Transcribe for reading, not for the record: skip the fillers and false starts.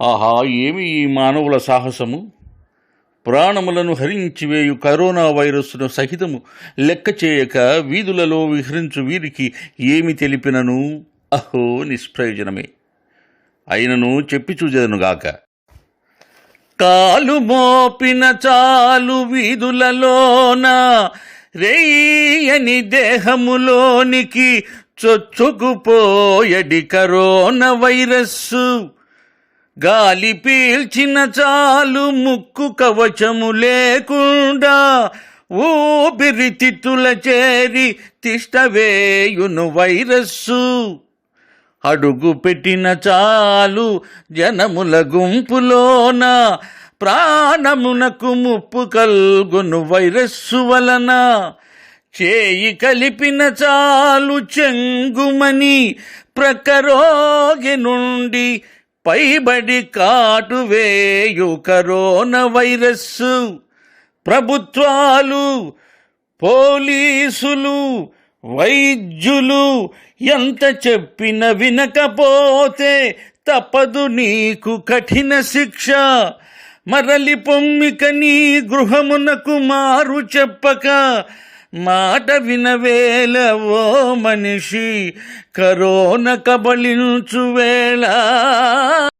ఆహా! ఏమి ఈ మానవుల సాహసము! ప్రాణములను హరించివేయు కరోనా వైరస్సును సహితము లెక్క చేయక వీధులలో విహరించు వీరికి ఏమి తెలిపినను అహో నిష్ప్రయోజనమే. అయినను చెప్పి చూచెదనుగాక. కాలు మోపిన చాలు వీధులలోన రేయని దేహములోనికి చొచ్చుకుపోయడి కరోనా వైరస్సు. గాలి పీల్చిన చాలు ముక్కు కవచము లేకుండా ఊపిరితిత్తుల చేరి తిష్టవేయును వైరస్సు. అడుగు పెట్టిన చాలు జనముల గుంపులోన ప్రాణమునకు ముప్పు కల్గొను వైరస్సు వలన. చేయి కలిపిన చాలు చెంగుమని ప్రకరోగి నుండి పైబడి కాటువేయు కరోనా వైరస్సు. ప్రభుత్వాలు, పోలీసులు, వైద్యులు ఎంత చెప్పిన వినకపోతే తప్పదు నీకు కఠిన శిక్ష. మరలి పొమ్మిక నీ గృహమునకు మారు చెప్పక మాట వినవేళ ఓ మనిషి కరోనా కబళించు వేళ.